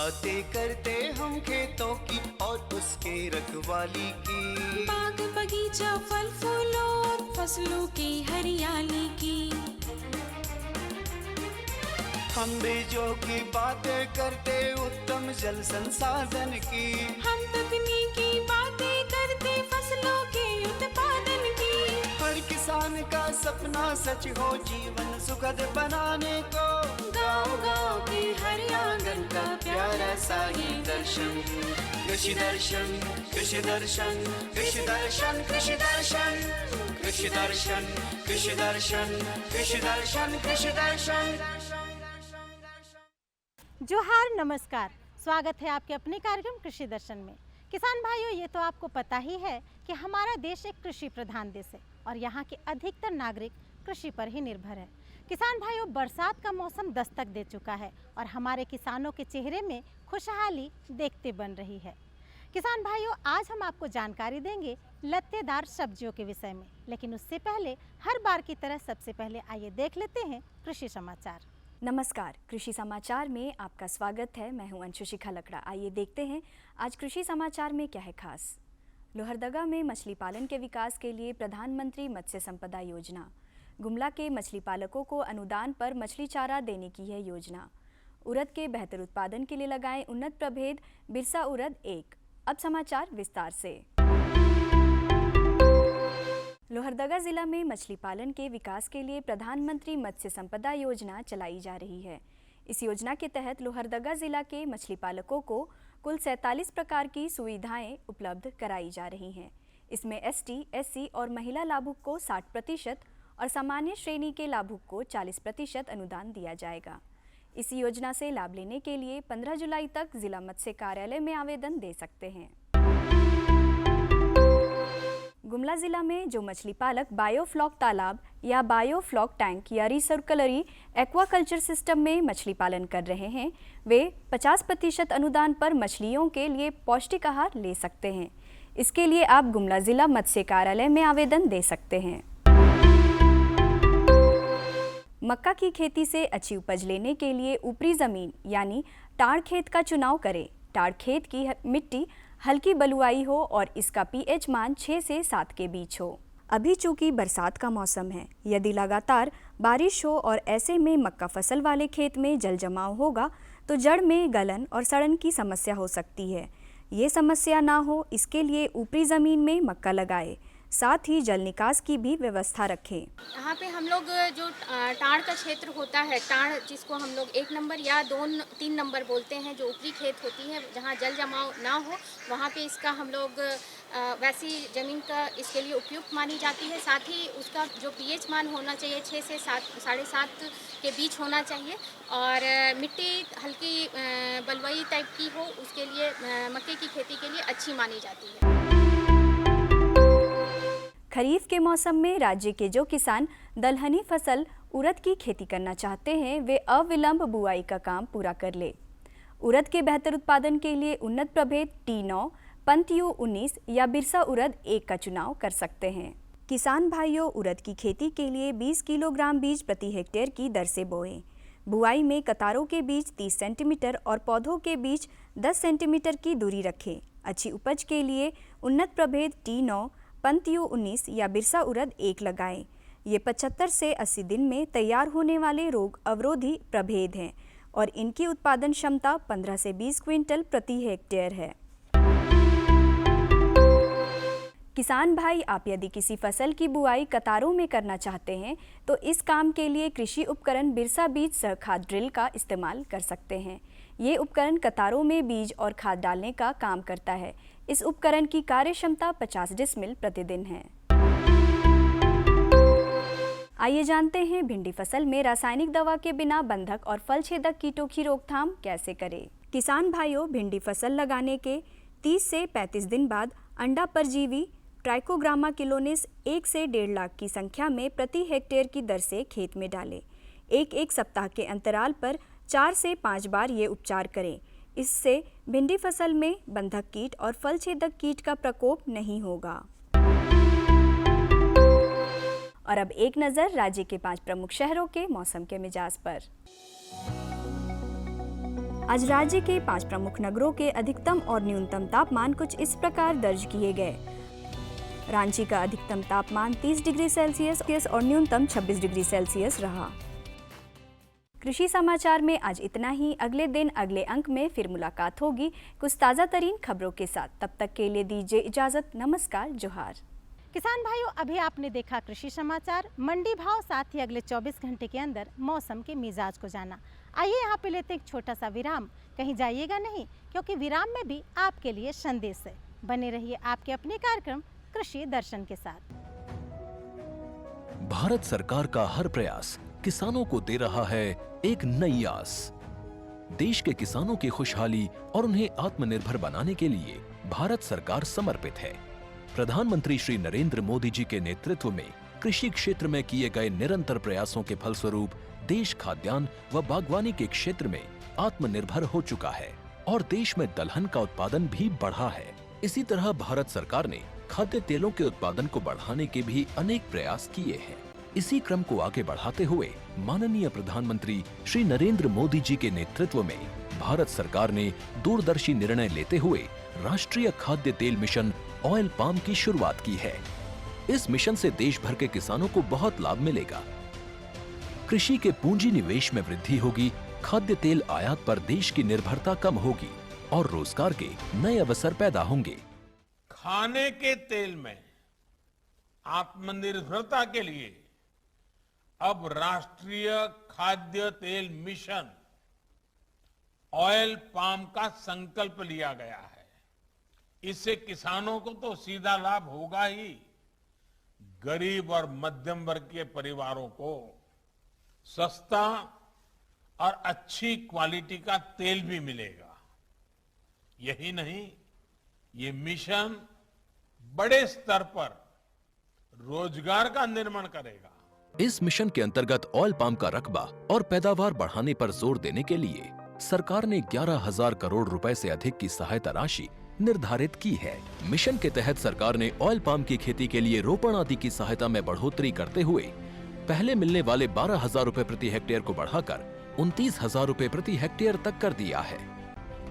बातें करते हम खेतों की और उसके रखवाली की। बाग बगीचा फल फूलों और फसलों की हरियाली की। हम बीजों की बातें करते उत्तम जल संसाधन की। हम तकनीकी बातें करते फसलों के उत्पादन की। हर किसान का सपना सच हो जीवन सुखद बनाने को। गाँव-गाँव के हर आंगन का प्यारा सा ये दर्शन। कृषि दर्शन, कृषि दर्शन, कृषि दर्शन, कृषि दर्शन, कृषि दर्शन, कृषि दर्शन, कृषि दर्शन, कृषि दर्शन। जोहार, नमस्कार। स्वागत है आपके अपने कार्यक्रम कृषि दर्शन में। किसान भाइयों, ये तो आपको पता ही है कि हमारा देश एक कृषि प्रधान देश है और यहाँ के अधिकतर नागरिक कृषि पर ही निर्भर है। किसान भाइयों, बरसात का मौसम दस्तक दे चुका है और हमारे किसानों के चेहरे में खुशहाली देखते बन रही है। किसान भाइयों, आज हम आपको जानकारी देंगे लत्तेदार सब्जियों के विषय में, लेकिन उससे पहले हर बार की तरह सबसे पहले आइए देख लेते हैं कृषि समाचार। नमस्कार, कृषि समाचार में आपका स्वागत है। मैं हूं अंशु शिखा लकड़ा। आइए देखते हैं आज कृषि समाचार में क्या है खास। लोहरदगा में मछली पालन के विकास के लिए प्रधानमंत्री मत्स्य संपदा योजना। गुमला के मछली पालकों को अनुदान पर मछली चारा देने की है योजना। उड़द के बेहतर उत्पादन के लिए लगाएं उन्नत प्रभेद बिरसा उड़द 1। अब समाचार विस्तार से। लोहरदगा जिला में मछली पालन के विकास के लिए प्रधानमंत्री मत्स्य संपदा योजना चलाई जा रही है। इस योजना के तहत लोहरदगा जिला के मछली पालकों को कुल 47 प्रकार की सुविधाएं उपलब्ध कराई जा रही हैं। इसमें एसटी, एससी और महिला लाभुक को 60% और सामान्य श्रेणी के लाभुक को 40% अनुदान दिया जाएगा। इस योजना से लाभ लेने के लिए 15 जुलाई तक जिला मत्स्य कार्यालय में आवेदन दे सकते हैं। गुमला जिला में जो मछली पालक बायोफ्लॉक तालाब या बायोफ्लॉक टैंक या रिसर्कुलरी एक्वाकल्चर सिस्टम में मछली पालन कर रहे हैं, वे 50% अनुदान पर मछलियों के लिए पौष्टिक आहार ले सकते हैं। इसके लिए आप गुमला जिला मत्स्य कार्यालय में आवेदन दे सकते हैं। मक्का की खेती से अच्छी उपज लेने के लिए ऊपरी जमीन यानी टाड़ खेत का चुनाव करें। टाड़ खेत की मिट्टी हल्की बलुआई हो और इसका पीएच मान 6 से 7 के बीच हो। अभी चूंकि बरसात का मौसम है, यदि लगातार बारिश हो और ऐसे में मक्का फसल वाले खेत में जल जमाव होगा तो जड़ में गलन और सड़न की समस्या हो सकती है। ये समस्या ना हो इसके लिए ऊपरी ज़मीन में मक्का लगाए, साथ ही जल निकास की भी व्यवस्था रखें। यहाँ पे हम लोग जो टाड़ का क्षेत्र होता है, टाड़ जिसको हम लोग 1 नंबर या 2-3 नंबर बोलते हैं, जो ऊपरी खेत होती है जहाँ जल जमाव ना हो, वहाँ पे इसका हम लोग वैसी ज़मीन का इसके लिए उपयुक्त मानी जाती है। साथ ही उसका जो पीएच मान होना चाहिए 6 से 7.5 के बीच होना चाहिए और मिट्टी हल्की बलुई टाइप की हो, उसके लिए मक्के की खेती के लिए अच्छी मानी जाती है। खरीफ के मौसम में राज्य के जो किसान दलहनी फसल उड़द की खेती करना चाहते हैं, वे अविलंब बुआई का काम पूरा कर ले। उड़द के बेहतर उत्पादन के लिए उन्नत प्रभेद T9, पंतयु 19 या बिरसा उड़द 1 का चुनाव कर सकते हैं। किसान भाइयों, उड़द की खेती के लिए 20 किलोग्राम बीज प्रति हेक्टेयर की दर से बोएं। बुआई में कतारों के बीच 30 सेंटीमीटर और पौधों के बीच 10 सेंटीमीटर की दूरी रखें। अच्छी उपज के लिए उन्नत प्रभेद T9, पंतयु 19 या बिरसा उड़द 1 लगाएं। ये 75 से 80 दिन में तैयार होने वाले रोग अवरोधी प्रभेद हैं और इनकी उत्पादन क्षमता 15 से 20 क्विंटल प्रति हेक्टेयर है। किसान भाई, आप यदि किसी फसल की बुआई कतारों में करना चाहते हैं तो इस काम के लिए कृषि उपकरण बिरसा बीज सह खाद ड्रिल का इस्तेमाल कर सकते हैं। ये उपकरण कतारों में बीज और खाद डालने का काम करता है। इस उपकरण की कार्य क्षमता 50 डिसमिल प्रतिदिन है। आइए जानते हैं भिंडी फसल में रासायनिक दवा के बिना बंधक और फल छेदक कीटों की रोकथाम कैसे करें। किसान भाइयों, भिंडी फसल लगाने के 30 से 35 दिन बाद अंडा परजीवी ट्राइकोग्रामा किलोनिस 1 से 1.5 लाख की संख्या में प्रति हेक्टेयर की दर से खेत में डालें। एक सप्ताह के अंतराल पर 4 से 5 बार ये उपचार करें। इससे भिंडी फसल में बंधक कीट और फल छेदक कीट का प्रकोप नहीं होगा। और अब एक नज़र राज्य के 5 प्रमुख शहरों के मौसम के मिजाज पर। आज राज्य के 5 प्रमुख नगरों के अधिकतम और न्यूनतम तापमान कुछ इस प्रकार दर्ज किए गए। रांची का अधिकतम तापमान 30 डिग्री सेल्सियस और न्यूनतम 26 डिग्री सेल्सियस रहा। कृषि समाचार में आज इतना ही। अगले दिन अगले अंक में फिर मुलाकात होगी कुछ ताज़ा तरीन खबरों के साथ। तब तक के लिए दीजिए इजाज़त। नमस्कार, जोहार। किसान भाइयों, अभी आपने देखा कृषि समाचार, मंडी भाव, साथ ही अगले 24 घंटे के अंदर मौसम के मिजाज को जाना। आइए यहाँ पे लेते एक छोटा सा विराम। कहीं जाइएगा नहीं, क्योंकि विराम में भी आपके लिए संदेश है। बने रहिए आपके अपने कार्यक्रम कृषि दर्शन के साथ। भारत सरकार का हर प्रयास किसानों को दे रहा है एक नई आस। देश के किसानों की खुशहाली और उन्हें आत्मनिर्भर बनाने के लिए भारत सरकार समर्पित है। प्रधानमंत्री श्री नरेंद्र मोदी जी के नेतृत्व में कृषि क्षेत्र में किए गए निरंतर प्रयासों के फलस्वरूप देश खाद्यान्न व बागवानी के क्षेत्र में आत्मनिर्भर हो चुका है और देश में दलहन का उत्पादन भी बढ़ा है। इसी तरह भारत सरकार ने खाद्य तेलों के उत्पादन को बढ़ाने के भी अनेक प्रयास किए हैं। इसी क्रम को आगे बढ़ाते हुए माननीय प्रधानमंत्री श्री नरेंद्र मोदी जी के नेतृत्व में भारत सरकार ने दूरदर्शी निर्णय लेते हुए राष्ट्रीय खाद्य तेल मिशन ऑयल पाम की शुरुआत की है। इस मिशन से देश भर के किसानों को बहुत लाभ मिलेगा। कृषि के पूंजी निवेश में वृद्धि होगी, खाद्य तेल आयात पर देश की निर्भरता कम होगी और रोजगार के नए अवसर पैदा होंगे। खाने के तेल में आत्मनिर्भरता के लिए अब राष्ट्रीय खाद्य तेल मिशन ऑयल पाम का संकल्प लिया गया है। इससे किसानों को तो सीधा लाभ होगा ही, गरीब और मध्यम वर्ग के परिवारों को सस्ता और अच्छी क्वालिटी का तेल भी मिलेगा। यही नहीं, ये मिशन बड़े स्तर पर रोजगार का निर्माण करेगा। इस मिशन के अंतर्गत ऑयल पाम का रकबा और पैदावार बढ़ाने पर जोर देने के लिए सरकार ने 11,000 करोड़ रुपए से अधिक की सहायता राशि निर्धारित की है। मिशन के तहत सरकार ने ऑयल पाम की खेती के लिए रोपण आदि की सहायता में बढ़ोतरी करते हुए पहले मिलने वाले 12,000 रुपए प्रति हेक्टेयर को बढ़ाकर 29,000 रुपए प्रति हेक्टेयर तक कर दिया है।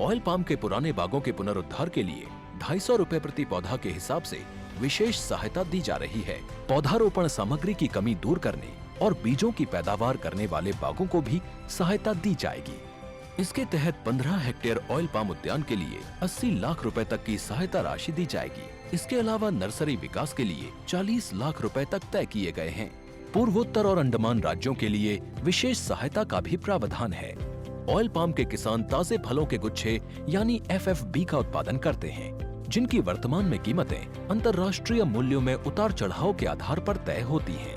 ऑयल पाम के पुराने बागों के पुनरुद्धार के लिए 250 रुपए प्रति पौधा के हिसाब से विशेष सहायता दी जा रही है। पौधारोपण सामग्री की कमी दूर करने और बीजों की पैदावार करने वाले बागों को भी सहायता दी जाएगी। इसके तहत 15 हेक्टेयर ऑयल पाम उद्यान के लिए 80 लाख रुपए तक की सहायता राशि दी जाएगी। इसके अलावा नर्सरी विकास के लिए 40 लाख रुपए तक तय किए गए हैं। पूर्वोत्तर और अंडमान राज्यों के लिए विशेष सहायता का भी प्रावधान है। ऑयल पाम के किसान ताजे फलों के गुच्छे यानी FFB का उत्पादन करते हैं, जिनकी वर्तमान में कीमतें अंतर्राष्ट्रीय मूल्यों में उतार चढ़ाव के आधार पर तय होती हैं।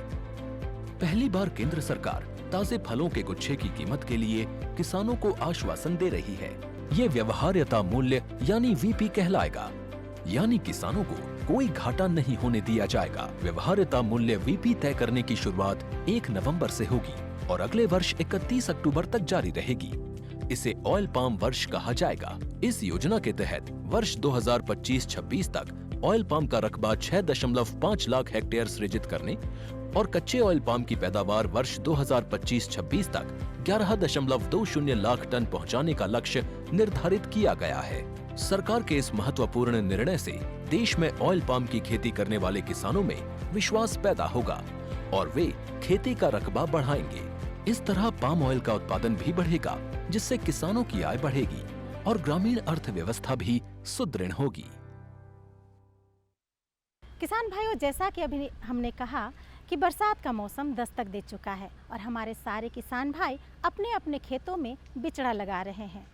पहली बार केंद्र सरकार ताजे फलों के गुच्छे की कीमत के लिए किसानों को आश्वासन दे रही है। ये व्यवहार्यता मूल्य यानी VP कहलाएगा, यानी किसानों को कोई घाटा नहीं होने दिया जाएगा। व्यवहार्यता मूल्य VP तय करने की शुरुआत 1 नवंबर से होगी और अगले वर्ष 31 अक्टूबर तक जारी रहेगी। इसे ऑयल पाम वर्ष कहा जाएगा। इस योजना के तहत वर्ष 2025-26 तक ऑयल पाम का रकबा 6.5 लाख हेक्टेयर सृजित करने और कच्चे ऑयल पाम की पैदावार वर्ष 2025-26 तक 11.20 लाख टन पहुंचाने का लक्ष्य निर्धारित किया गया है। सरकार के इस महत्वपूर्ण निर्णय से देश में ऑयल पाम की खेती करने वाले किसानों में विश्वास पैदा होगा और वे खेती का रकबा बढ़ाएंगे। इस तरह पाम ऑयल का उत्पादन भी बढ़ेगा, जिससे किसानों की आय बढ़ेगी और ग्रामीण अर्थव्यवस्था भी सुदृढ़ होगी। किसान भाइयों, जैसा कि अभी हमने कहा कि बरसात का मौसम दस्तक दे चुका है और हमारे सारे किसान भाई अपने अपने खेतों में बिचड़ा लगा रहे हैं।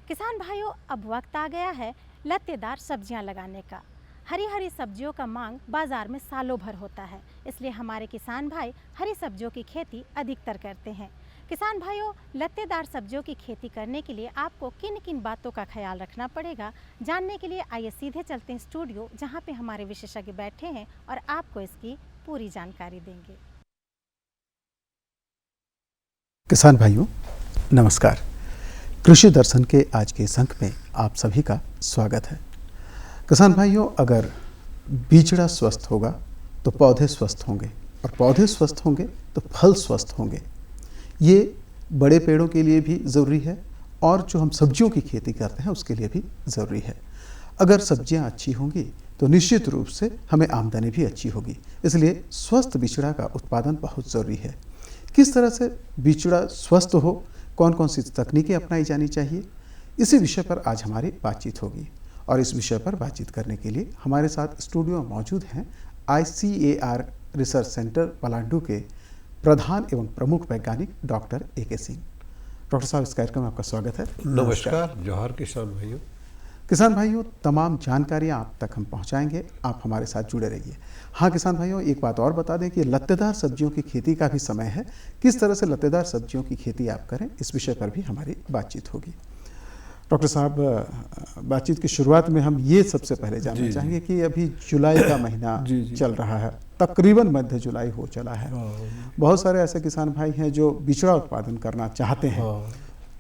किसान भाइयों, अब वक्त आ गया है लत्तेदार सब्जियां लगाने का। हरी हरी सब्जियों का मांग बाजार में सालों भर होता है, इसलिए हमारे किसान भाई हरी सब्जियों की खेती अधिकतर करते हैं। किसान भाइयों, लत्तेदार सब्जियों की खेती करने के लिए आपको किन किन बातों का ख्याल रखना पड़ेगा, जानने के लिए आइए सीधे चलते हैं स्टूडियो, जहां पे हमारे विशेषज्ञ बैठे हैं और आपको इसकी पूरी जानकारी देंगे। किसान भाइयों नमस्कार। कृषि दर्शन के आज के इस अंक में आप सभी का स्वागत है। किसान भाइयों, अगर बीजड़ा स्वस्थ होगा तो पौधे स्वस्थ होंगे और पौधे स्वस्थ होंगे तो फल स्वस्थ होंगे। ये बड़े पेड़ों के लिए भी ज़रूरी है और जो हम सब्जियों की खेती करते हैं उसके लिए भी ज़रूरी है। अगर सब्जियां अच्छी होंगी तो निश्चित रूप से हमें आमदनी भी अच्छी होगी। इसलिए स्वस्थ बिचड़ा का उत्पादन बहुत ज़रूरी है। किस तरह से बिचड़ा स्वस्थ हो, कौन कौन सी तकनीकें अपनाई जानी चाहिए, इसी विषय पर आज हमारी बातचीत होगी। और इस विषय पर बातचीत करने के लिए हमारे साथ स्टूडियो में मौजूद हैं ICAR रिसर्च सेंटर पलांडू के प्रधान एवं प्रमुख वैज्ञानिक डॉक्टर AK सिंह। डॉक्टर साहब, इस कार्यक्रम में आपका स्वागत है। नमस्कार। जोहार किसान भाइयों। किसान भाइयों, तमाम जानकारियां आप तक हम पहुंचाएंगे, आप हमारे साथ जुड़े रहिए। हाँ किसान भाइयों, एक बात और बता दें कि लत्तेदार सब्जियों की खेती का भी समय है। किस तरह से लत्तेदार सब्जियों की खेती आप करें, इस विषय पर भी हमारी बातचीत होगी। डॉक्टर साहब, बातचीत की शुरुआत में हम ये सबसे पहले जानना चाहेंगे कि अभी जुलाई का महीना चल रहा है, तकरीबन मध्य जुलाई हो चला है। बहुत सारे ऐसे किसान भाई हैं जो बिचड़ा उत्पादन करना चाहते हैं।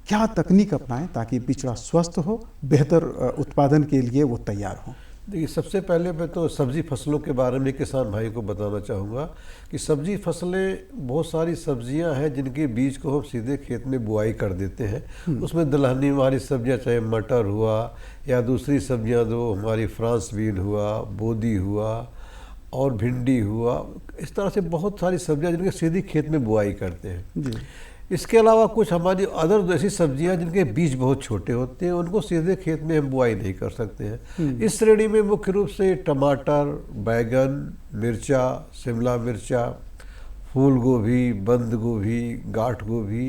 क्या तकनीक अपनाएं ताकि बिचड़ा स्वस्थ हो, बेहतर उत्पादन के लिए वो तैयार हो? देखिए, सबसे पहले मैं तो सब्जी फसलों के बारे में किसान भाई को बताना चाहूँगा कि सब्जी फसलें, बहुत सारी सब्जियां हैं जिनके बीज को हम सीधे खेत में बुआई कर देते हैं। उसमें दलहनी वाली सब्जियां, चाहे मटर हुआ या दूसरी सब्जियां जो हमारी फ्रांस बीन हुआ, बोदी हुआ और भिंडी हुआ, इस तरह से बहुत सारी सब्जियां जिनके सीधी खेत में बुआई करते हैं। इसके अलावा कुछ हमारी अदर ऐसी सब्जियां जिनके बीज बहुत छोटे होते हैं, उनको सीधे खेत में हम बुआई नहीं कर सकते हैं। इस श्रेणी में मुख्य रूप से टमाटर, बैगन, मिर्चा, शिमला मिर्चा, फूल गोभी, बंद गोभी, गांठ गोभी,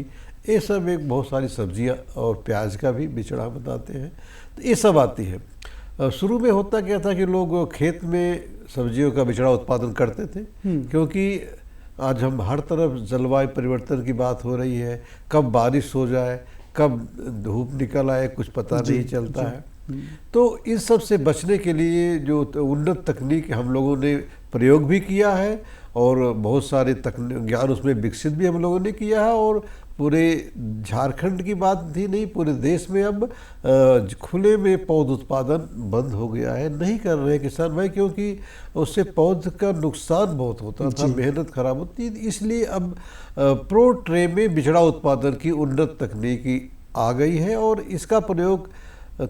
ये सब एक बहुत सारी सब्जियां, और प्याज का भी बिचड़ा बताते हैं, तो ये सब आती है। शुरू में होता क्या था कि लोग खेत में सब्जियों का बिचड़ा उत्पादन करते थे, क्योंकि आज हम हर तरफ जलवायु परिवर्तन की बात हो रही है। कब बारिश हो जाए, कब धूप निकल आए, कुछ पता नहीं चलता है। तो इन सब से बचने के लिए जो उन्नत तकनीक हम लोगों ने प्रयोग भी किया है, और बहुत सारे ज्ञान उसमें विकसित भी हम लोगों ने किया है। और पूरे झारखंड की बात ही नहीं, पूरे देश में अब खुले में पौध उत्पादन बंद हो गया है, नहीं कर रहे किसान भाई, क्योंकि उससे पौध का नुकसान बहुत होता था, मेहनत खराब होती। इसलिए अब प्रो ट्रे में बिचड़ा उत्पादन की उन्नत तकनीकी आ गई है, और इसका प्रयोग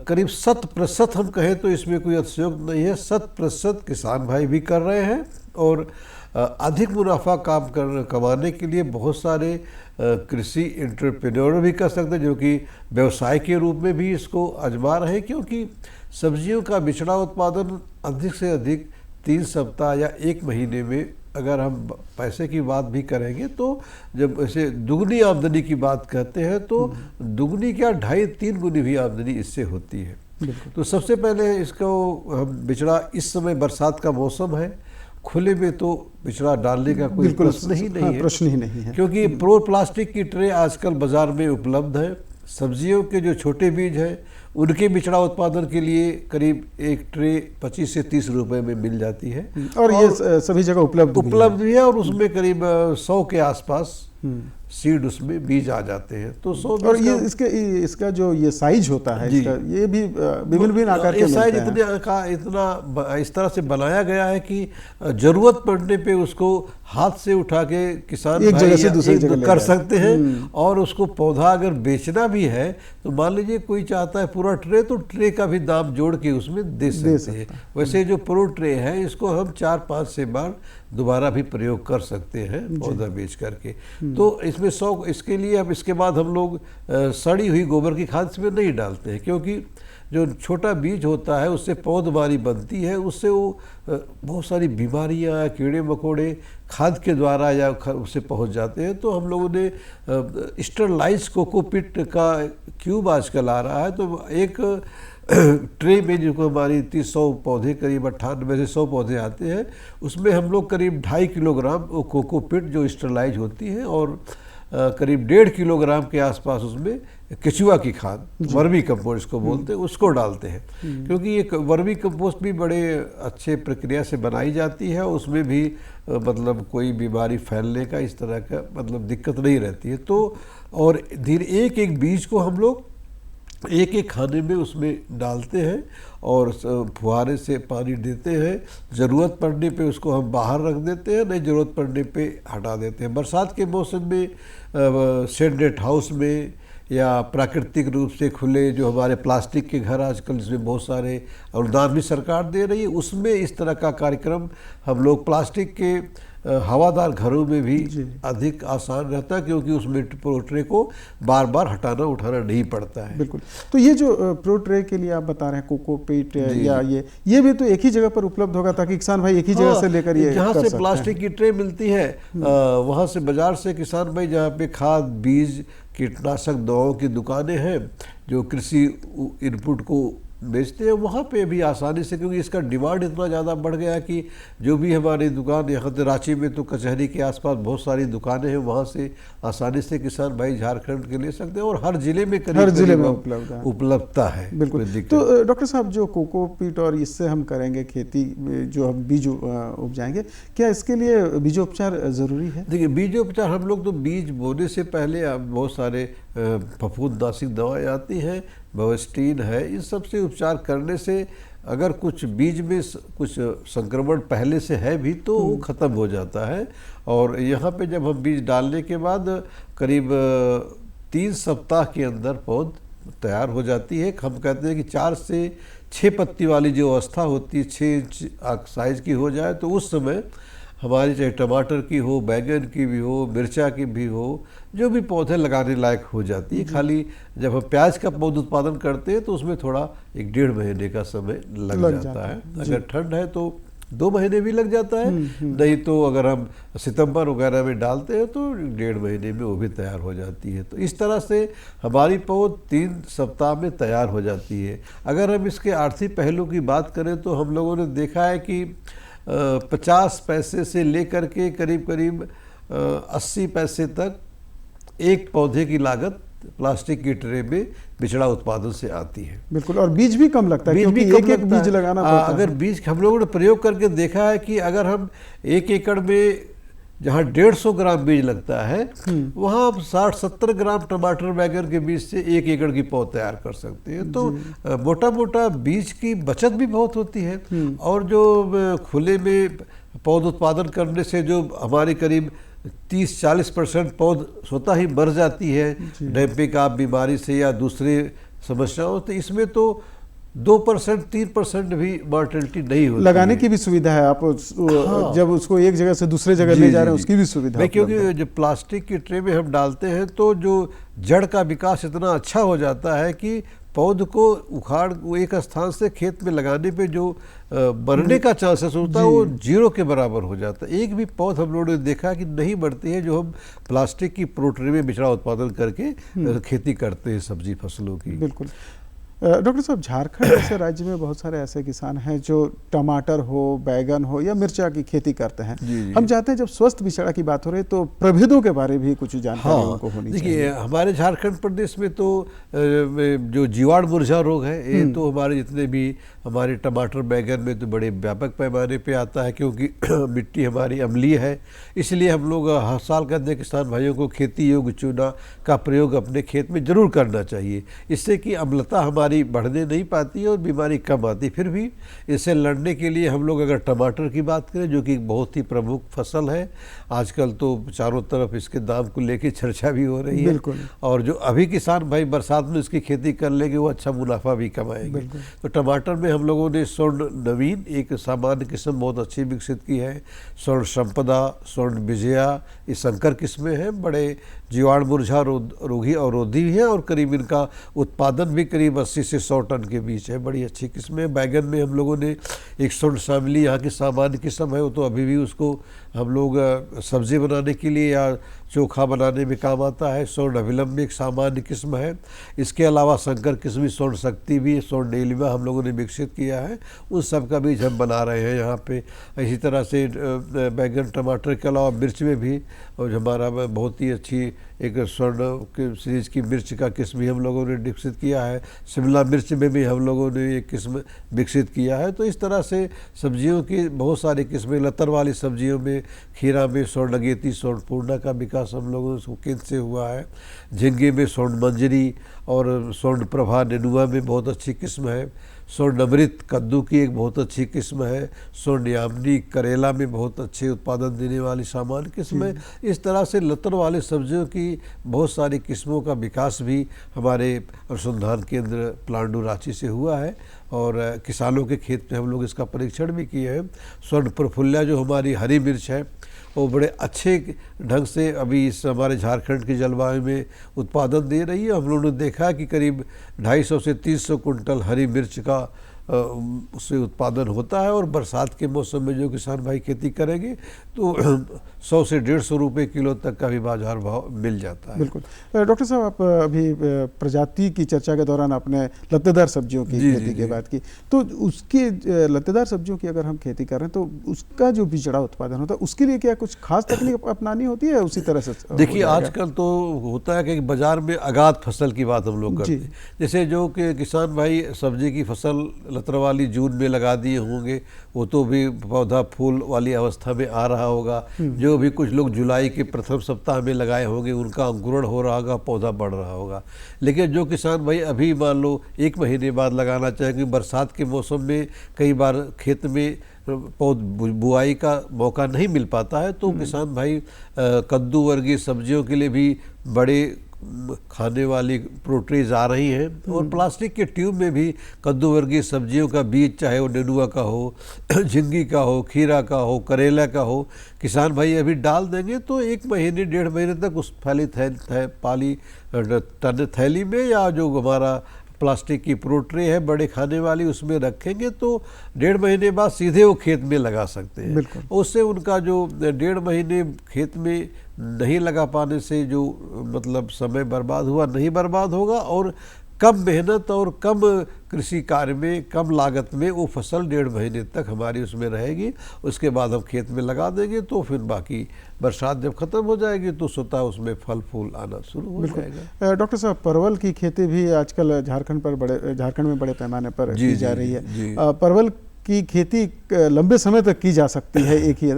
करीब 100% हम कहें तो इसमें कोई अतिशयोक्ति नहीं है, 100% किसान भाई भी कर रहे हैं। और अधिक मुनाफा कमाने के लिए बहुत सारे कृषि एंटरप्रेन्योर भी कर सकते हैं, जो कि व्यवसाय के रूप में भी इसको आजमा रहे हैं। क्योंकि सब्जियों का बिचड़ा उत्पादन अधिक से अधिक 3 सप्ताह या 1 महीने में, अगर हम पैसे की बात भी करेंगे तो जब ऐसे दुगनी आमदनी की बात कहते हैं, तो दुगनी क्या 2.5-3 गुनी भी आमदनी इससे होती है। तो सबसे पहले इसको हम बिचड़ा, इस समय बरसात का मौसम है, खुले में तो बिचड़ा डालने का कोई प्रश्न ही नहीं है, प्रश्न ही नहीं है, क्योंकि प्रो प्लास्टिक की ट्रे आजकल बाजार में उपलब्ध है। सब्जियों के जो छोटे बीज हैं उनके बिचड़ा उत्पादन के लिए करीब एक ट्रे 25 से 30 रुपए में मिल जाती है, और ये सभी जगह उपलब्ध भी है। और उसमें करीब 100 के आसपास सीड, उसमें बीज आ जाते हैं। तो 100, और ये इसका जो ये साइज होता है, इसका ये भी विभिन्न आकार के साइज इतना इस तरह से बनाया गया है कि जरूरत पड़ने पे उसको हाथ से उठा के किसान एक जगह से दूसरी जगह कर सकते हैं। और उसको पौधा अगर बेचना भी है तो मान लीजिए कोई चाहता है पूरा ट्रे, तो ट्रे का भी दाम जोड़ के उसमें दे सकते हैं। वैसे जो प्रो ट्रे है, इसको हम 4-5 से बार दोबारा भी प्रयोग कर सकते हैं पौधा बेच करके। तो इसमें 100, इसके लिए अब इसके बाद हम लोग सड़ी हुई गोबर की खाद इसमें नहीं डालते हैं, क्योंकि जो छोटा बीज होता है उससे पौधमारी बनती है, उससे वो बहुत सारी बीमारियां, कीड़े मकोड़े खाद के द्वारा या उससे पहुंच जाते हैं। तो हम लोगों ने स्टरलाइज कोकोपीट का क्यूब आजकल आ रहा है, तो एक ट्रे में जो हमारी 300 पौधे, करीब 98 से 100 पौधे आते हैं, उसमें हम लोग करीब 2.5 किलोग्राम कोकोपीट जो स्टरलाइज होती है, और करीब 1.5 किलोग्राम के आसपास उसमें केचुआ की खाद, वर्मी कंपोस्ट को बोलते हैं, उसको डालते हैं। क्योंकि ये वर्मी कंपोस्ट भी बड़े अच्छे प्रक्रिया से बनाई जाती है, उसमें भी मतलब कोई बीमारी फैलने का इस तरह का मतलब दिक्कत नहीं रहती है। तो और एक एक बीज को हम लोग एक एक खाने में उसमें डालते हैं और फुहारे से पानी देते हैं। ज़रूरत पड़ने पे उसको हम बाहर रख देते हैं, नहीं ज़रूरत पड़ने पे हटा देते हैं। बरसात के मौसम में शेड नेट हाउस में या प्राकृतिक रूप से खुले जो हमारे प्लास्टिक के घर आजकल जिसमें बहुत सारे अनुदान भी सरकार दे रही है, उसमें इस तरह का कार्यक्रम हम लोग प्लास्टिक के हवादार घरों में भी अधिक आसान रहता है, क्योंकि उसमें प्रो ट्रे को बार बार हटाना उठाना नहीं पड़ता है। बिल्कुल। तो ये जो प्रो ट्रे के लिए आप बता रहे हैं कोकोपीट या ये भी तो एक ही जगह पर उपलब्ध होगा, ताकि किसान भाई एक ही जगह से लेकर ये जहाँ कर से सकते प्लास्टिक की ट्रे मिलती है वहाँ से बाजार से किसान भाई, जहाँ पे खाद बीज कीटनाशक दवाओं की दुकानें हैं जो कृषि इनपुट को बेचते हैं, वहाँ पे भी आसानी से, क्योंकि इसका डिमांड इतना ज़्यादा बढ़ गया है कि जो भी हमारी दुकान यहाँ तो रांची में तो कचहरी के आसपास बहुत सारी दुकानें हैं, वहाँ से आसानी से किसान भाई झारखंड के ले सकते हैं और हर जिले में हर जिले में उपलब्धता है। बिल्कुल। तो डॉक्टर साहब, जो कोकोपीट और इससे हम करेंगे खेती, जो हम बीज उपजाएंगे, क्या इसके लिए बीजोपचार ज़रूरी है? देखिए, बीजोपचार हम लोग तो बीज बोने से पहले बहुत सारे फफूंदनाशक दवाएं आती हैं, बवस्टीन है, इन सब से उपचार करने से अगर कुछ बीज में कुछ संक्रमण पहले से है भी तो वो ख़त्म हो जाता है। और यहाँ पे जब हम बीज डालने के बाद करीब 3 सप्ताह के अंदर पौध तैयार हो जाती है। हम कहते हैं कि 4 से 6 पत्ती वाली जो अवस्था होती है, 6 इंच साइज की हो जाए, तो उस समय हमारी चाहे टमाटर की हो, बैगन की भी हो, मिर्चा की भी हो, जो भी पौधे लगाने लायक हो जाती है। खाली जब हम प्याज का पौध उत्पादन करते हैं तो उसमें थोड़ा 1-1.5 महीने का समय लग जाता है। अगर ठंड है तो 2 महीने भी लग जाता है, नहीं तो अगर हम सितंबर वगैरह में डालते हैं तो 1.5 महीने में वो भी तैयार हो जाती है। तो इस तरह से हमारी पौध 3 सप्ताह में तैयार हो जाती है। अगर हम इसके आर्थिक पहलू की बात करें तो हम लोगों ने देखा है कि 50 पैसे से लेकर के करीब 80 पैसे तक एक पौधे की लागत प्लास्टिक की ट्रे में बिचड़ा उत्पादन से आती है। बिल्कुल। और बीज भी कम लगता है, क्योंकि एक बीज लगाना पड़ता है। अगर बीज हम लोगों ने प्रयोग करके देखा है कि अगर हम 1 एकड़ में जहाँ 150 ग्राम बीज लगता है, वहाँ आप 60-70 ग्राम टमाटर बैगन के बीज से 1 एकड़ की पौध तैयार कर सकते हैं। तो मोटा मोटा बीज की बचत भी बहुत होती है। और जो खुले में पौध उत्पादन करने से जो हमारी करीब 30-40% पौध स्वतः ही मर जाती है डैम्पिंग आप बीमारी से या दूसरे समस्याओं, तो इसमें तो 2% 3% भी मॉर्टेलिटी नहीं होती। लगाने की भी सुविधा है, आप जब उसको एक जगह से दूसरे जगह ले जा रहे हैं उसकी भी सुविधा है। क्योंकि जब प्लास्टिक की ट्रे में हम डालते हैं तो जो जड़ का विकास इतना अच्छा हो जाता है कि पौध को उखाड़ एक स्थान से खेत में लगाने पे जो बढ़ने का चांसेस होता है वो 0 के बराबर हो जाता है। एक भी पौध हम लोगों ने देखा कि नहीं बढ़ती है जो हम प्लास्टिक की प्रोट्रे में बिचड़ा उत्पादन करके खेती करते हैं सब्जी फसलों की। बिल्कुल। डॉक्टर साहब, झारखंड जैसे राज्य में बहुत सारे ऐसे किसान हैं जो टमाटर हो, बैगन हो या मिर्चा की खेती करते हैं। हम चाहते हैं जब स्वस्थ बिचड़ा की बात हो रही है तो प्रभेदों के बारे भी कुछ जानकारी उनको होनी चाहिए। देखिए, हमारे झारखंड प्रदेश में तो जो जीवाणु मुरझा रोग है ये तो हमारे जितने भी हमारे टमाटर बैगन में तो बड़े व्यापक पैमाने पे आता है, क्योंकि मिट्टी हमारी अम्लीय है। इसलिए हम लोग हर साल कहते हैं किसान भाइयों को खेती योग्य चूना का प्रयोग अपने खेत में जरूर करना चाहिए। इससे कि अम्लता हमारी बढ़ने नहीं पाती है और बीमारी कम आती। फिर भी इससे लड़ने के लिए हम लोग अगर टमाटर की बात करें, जो कि बहुत ही प्रमुख फसल है, आजकल तो चारों तरफ इसके दाम को लेके चर्चा भी हो रही है। और जो अभी किसान भाई बरसात में इसकी खेती कर लेंगे वो अच्छा मुनाफा भी कमाएंगे। तो टमाटर में हम लोगों ने स्वर्ण नवीन एक सामान्य किस्म बहुत अच्छी विकसित की है। स्वर्ण संपदा, स्वर्ण विजया, ये संकर किस्में हैं, बड़े जीवाणु मुरझा रोगी और रोधी भी है और करीब इनका उत्पादन भी करीब 80 से 100 टन के बीच है। बड़ी अच्छी किस्में। बैगन में हम लोगों ने एक स्वर्ण शामिली यहाँ की सामान्य किस्म है, वो तो अभी भी उसको हम लोग सब्जी बनाने के लिए या चोखा बनाने में काम आता है। स्वर्ण अभिलंब एक सामान्य किस्म है। इसके अलावा संकर किस्म स्वर्ण शक्ति भी, स्वर्ण नीलिमा हम लोगों ने विकसित किया है। उस सब का बीज हम बना रहे हैं यहाँ पे। इसी तरह से बैगन टमाटर के अलावा मिर्च में भी और हमारा बहुत ही अच्छी एक स्वर्ण सीरीज की मिर्च का किस्म भी हम लोगों ने विकसित किया है। शिमला मिर्च में भी हम लोगों ने एक किस्म विकसित किया है। तो इस तरह से सब्जियों की बहुत सारी किस्में, लतर वाली सब्जियों में खीरा में स्वर्ण अगेती, स्वर्ण पूर्णा का विकास हम लोगों को केंद्र से हुआ है। झींगे में स्वर्ण मंजरी और स्वर्ण प्रभा नेनुआ में बहुत अच्छी किस्म है। स्वर्णमृत कद्दू की एक बहुत अच्छी किस्म है, स्वर्णयामिनी करेला में बहुत अच्छे उत्पादन देने वाली सामान्य किस्म है। इस तरह से लतर वाले सब्जियों की बहुत सारी किस्मों का विकास भी हमारे अनुसंधान केंद्र पलांडू रांची से हुआ है और किसानों के खेत में हम लोग इसका परीक्षण भी किए हैं। स्वर्ण प्रफुल्ला जो हमारी हरी मिर्च है वो बड़े अच्छे ढंग से अभी इस हमारे झारखंड की जलवायु में उत्पादन दे रही है। हम लोगों ने देखा कि करीब 250 से 300 कुंटल हरी मिर्च का उससे उत्पादन होता है और बरसात के मौसम में जो किसान भाई खेती करेंगे तो 100 से 150 रुपये किलो तक का भी बाजार भाव मिल जाता है। बिल्कुल। डॉक्टर साहब, आप अभी प्रजाति की चर्चा के दौरान आपने लत्तेदार सब्जियों की खेती की बात की, तो उसके लत्तेदार सब्जियों की अगर हम खेती कर रहे हैं तो उसका जो बिचड़ा उत्पादन होता है उसके लिए क्या कुछ खास तकनीक अपनानी होती है? उसी तरह से देखिए आजकल तो होता है कि बाजार में आगात फसल की बात हम लोग करते हैं। जैसे जो कि किसान भाई सब्जी की फसल लतर वाली जून में लगा दिए होंगे, वो तो भी पौधा फूल वाली अवस्था में आ रहा होगा। जो भी कुछ लोग जुलाई के प्रथम सप्ताह में लगाए होंगे उनका अंकुरण हो रहा होगा, पौधा बढ़ रहा होगा। लेकिन जो किसान भाई अभी मान लो 1 महीने बाद लगाना चाहेंगे, बरसात के मौसम में कई बार खेत में बुआई का मौका नहीं मिल पाता है, तो किसान भाई कद्दू वर्गीय सब्जियों के लिए भी बड़े खाने वाली प्रोट्रीज आ रही हैं और प्लास्टिक के ट्यूब में भी कद्दू वर्गीय सब्जियों का बीज, चाहे वो नेनुआ का हो, झिंगी का हो, खीरा का हो, करेला का हो, किसान भाई अभी डाल देंगे तो 1 महीने 1.5 महीने तक उस थैली में या जो हमारा प्लास्टिक की प्रोट्रे है बड़े खाने वाली उसमें रखेंगे तो 1.5 महीने बाद सीधे वो खेत में लगा सकते हैं। उससे उनका जो 1.5 महीने खेत में नहीं लगा पाने से जो मतलब समय बर्बाद हुआ नहीं बर्बाद होगा और कम मेहनत और कम कृषि कार्य में कम लागत में वो फसल 1.5 महीने तक हमारी उसमें रहेगी। उसके बाद हम खेत में लगा देंगे तो फिर बाकी बरसात जब ख़त्म हो जाएगी तो स्वतः उसमें फल फूल आना शुरू हो जाएगा। डॉक्टर साहब, परवल की खेती भी आजकल झारखंड में बड़े पैमाने पर की जा रही है। परवल की खेती लंबे समय तक की जा सकती है एक ही,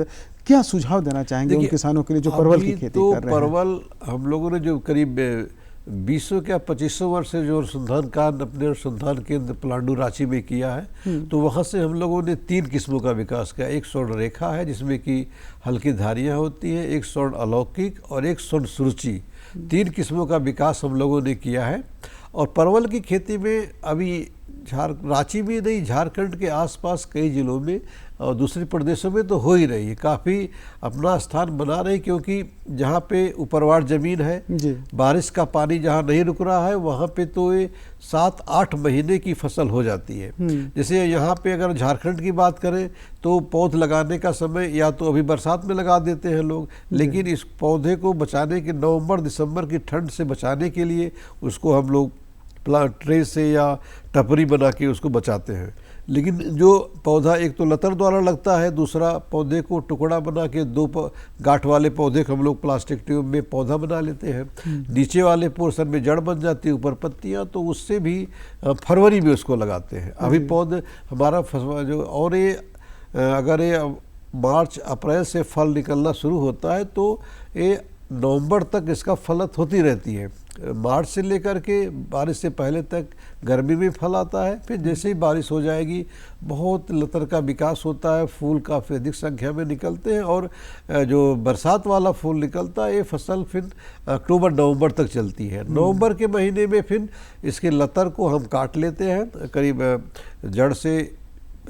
क्या सुझाव देना चाहेंगे उन किसानों के लिए जो परवल की खेती कर रहे हैं? परवल हम लोगों ने जो करीब 20 क्या 25 वर्ष से जो अनुसंधान कार्य अपने अनुसंधान केंद्र पलांडू रांची में किया है, तो वहाँ से हम लोगों ने 3 किस्मों का विकास किया। एक स्वर्ण रेखा है जिसमें कि हल्की धारियाँ होती हैं, एक स्वर्ण अलौकिक और एक स्वर्ण सुरुचि। 3 किस्मों का विकास हम लोगों ने किया है। और परवल की खेती में अभी रांची में नहीं, झारखंड के आसपास कई जिलों में और दूसरे प्रदेशों में तो हो ही रही है, काफ़ी अपना स्थान बना रही, क्योंकि जहाँ पे ऊपरवार ज़मीन है, बारिश का पानी जहाँ नहीं रुक रहा है वहाँ पे तो ये 7-8 महीने की फसल हो जाती है। जैसे यहाँ पे अगर झारखंड की बात करें तो पौध लगाने का समय या तो अभी बरसात में लगा देते हैं लोग, लेकिन इस पौधे को बचाने के नवंबर-दिसंबर की ठंड से बचाने के लिए उसको हम लोग प्लांट ट्रे से या टपरी बना के उसको बचाते हैं। लेकिन जो पौधा एक तो लतर द्वारा लगता है, दूसरा पौधे को टुकड़ा बना के 2 गांठ वाले पौधे को हम लोग प्लास्टिक ट्यूब में पौधा बना लेते हैं। नीचे वाले पोर्शन में जड़ बन जाती है, ऊपर पत्तियां, तो उससे भी फरवरी में उसको लगाते हैं। अभी पौधे हमारा जो और ये अगर ये मार्च अप्रैल से फल निकलना शुरू होता है तो ये नवंबर तक इसका फलत होती रहती है। मार्च से लेकर के बारिश से पहले तक गर्मी में फल आता है, फिर जैसे ही बारिश हो जाएगी बहुत लतर का विकास होता है, फूल काफ़ी अधिक संख्या में निकलते हैं और जो बरसात वाला फूल निकलता है ये फसल फिर अक्टूबर नवंबर तक चलती है। नवंबर के महीने में फिर इसके लतर को हम काट लेते हैं, करीब जड़ से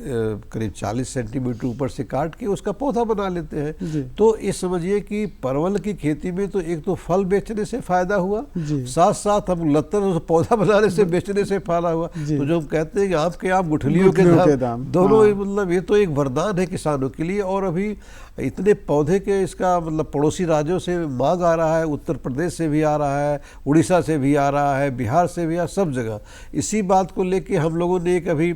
करीब 40 सेंटीमीटर ऊपर से काट के उसका पौधा बना लेते हैं। तो ये समझिए कि परवल की खेती में तो एक तो फल बेचने से फायदा हुआ, साथ साथ हम लतर पौधा बनाने से बेचने से फायदा हुआ। तो जो हम कहते हैं कि आम के आम गुठलियों के दाम दोनों, मतलब ये तो एक वरदान है किसानों के लिए। और अभी इतने पौधे के इसका मतलब पड़ोसी राज्यों से मांग आ रहा है, उत्तर प्रदेश से भी आ रहा है, उड़ीसा से भी आ रहा है, बिहार से भी आ, सब जगह। इसी बात को लेके हम लोगों ने एक अभी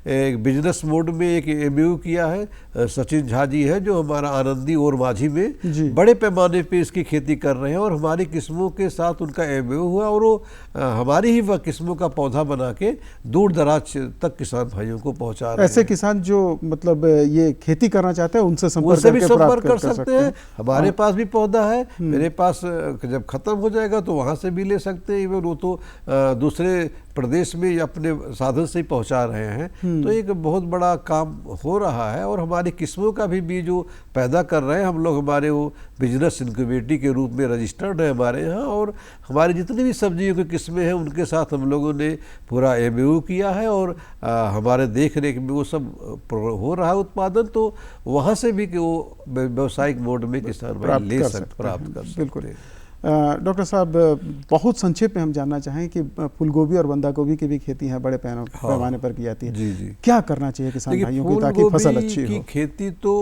एक बिजनेस मोड में एक MOU किया है। सचिन झा जी है जो हमारा आनंदी और माझी में बड़े पैमाने पे इसकी खेती कर रहे हैं और हमारी किस्मों के साथ उनका MOU हुआ और वो हमारी ही वह किस्मों का पौधा बना के दूर दराज तक किसान भाइयों को पहुंचा रहे हैं। ऐसे किसान जो मतलब ये खेती करना चाहते हैं उनसे संपर्क कर सकते हैं। हमारे पास भी पौधा है, मेरे पास जब खत्म हो जाएगा तो वहाँ से भी ले सकते हैं। इवन वो तो दूसरे प्रदेश में या अपने साधन से ही पहुंचा रहे हैं, तो एक बहुत बड़ा काम हो रहा है। और हमारी किस्मों का भी बीज वो पैदा कर रहे हैं हम लोग, हमारे वो बिजनेस इनक्यूबेटरी के रूप में रजिस्टर्ड है हमारे यहाँ। और हमारी जितनी भी सब्जियों की किस्में हैं उनके साथ हम लोगों ने पूरा MOU किया है, और हमारे देख रेख में वो सब हो रहा है उत्पादन। तो वहाँ से भी कि वो व्यावसायिक मोड में किसान भाई ले सकते, प्राप्त कर सकते। बिल्कुल। डॉक्टर साहब, बहुत संक्षेप में हम जानना चाहें कि फूलगोभी और बंदा गोभी की भी खेती है, बड़े पैमाने पर की जाती है। जी जी। क्या करना चाहिए किसान भाइयों को ताकि फसल अच्छी हो? खेती तो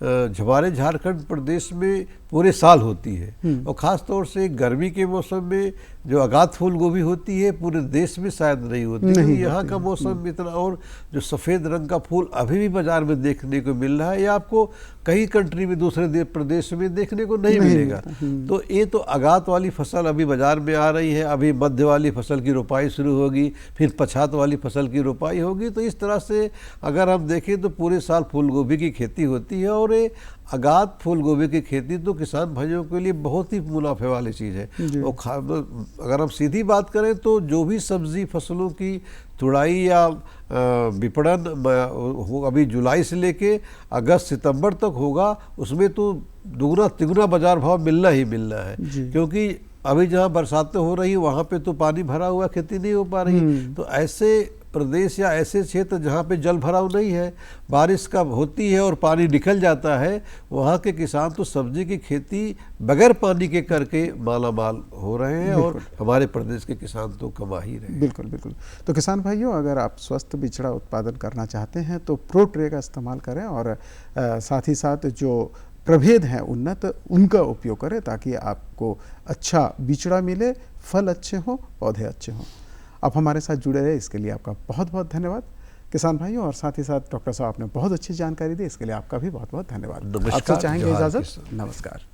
हमारे झारखंड प्रदेश में पूरे साल होती है, और ख़ास तौर से गर्मी के मौसम में जो अगात फूल गोभी होती है पूरे देश में शायद नहीं होती, क्योंकि यहाँ का मौसम इतना। और जो सफ़ेद रंग का फूल अभी भी बाजार में देखने को मिल रहा है, या आपको कई कंट्री में दूसरे प्रदेश में देखने को नहीं मिलेगा। तो ये तो अगात वाली फसल अभी बाजार में आ रही है, अभी मध्य वाली फसल की रोपाई शुरू होगी, फिर पछात वाली फसल की रोपाई होगी। तो इस तरह से अगर हम देखें तो पूरे साल फूल गोभी की खेती होती है, और ये अगात फूल गोभी की खेती तो किसान भाइयों के लिए बहुत ही मुनाफे वाली चीज़ है। और अगर हम सीधी बात करें तो जो भी सब्जी फसलों की तुड़ाई या विपणन अभी जुलाई से लेके अगस्त सितंबर तक होगा, उसमें तो दुगना तिगुना बाजार भाव मिलना ही मिलना है। क्योंकि अभी जहाँ बरसातें हो रही वहाँ पे तो पानी भरा हुआ, खेती नहीं हो पा रही। तो ऐसे प्रदेश या ऐसे क्षेत्र जहाँ पे जल भराव नहीं है, बारिश कब होती है और पानी निकल जाता है, वहाँ के किसान तो सब्जी की खेती बगैर पानी के करके माला माल हो रहे हैं, और हमारे प्रदेश के किसान तो कमा ही रहे हैं। बिल्कुल बिल्कुल। तो किसान भाइयों, अगर आप स्वस्थ बिचड़ा उत्पादन करना चाहते हैं तो प्रो ट्रे का इस्तेमाल करें, और साथ ही साथ जो प्रभेद हैं उन्नत, उनका उपयोग करें ताकि आपको अच्छा बिचड़ा मिले, फल अच्छे हों, पौधे अच्छे हों। आप हमारे साथ जुड़े रहे, इसके लिए आपका बहुत बहुत धन्यवाद किसान भाइयों। और साथ ही साथ डॉक्टर साहब आपने बहुत अच्छी जानकारी दी, इसके लिए आपका भी बहुत बहुत धन्यवाद। आपसे चाहेंगे इजाज़त। नमस्कार।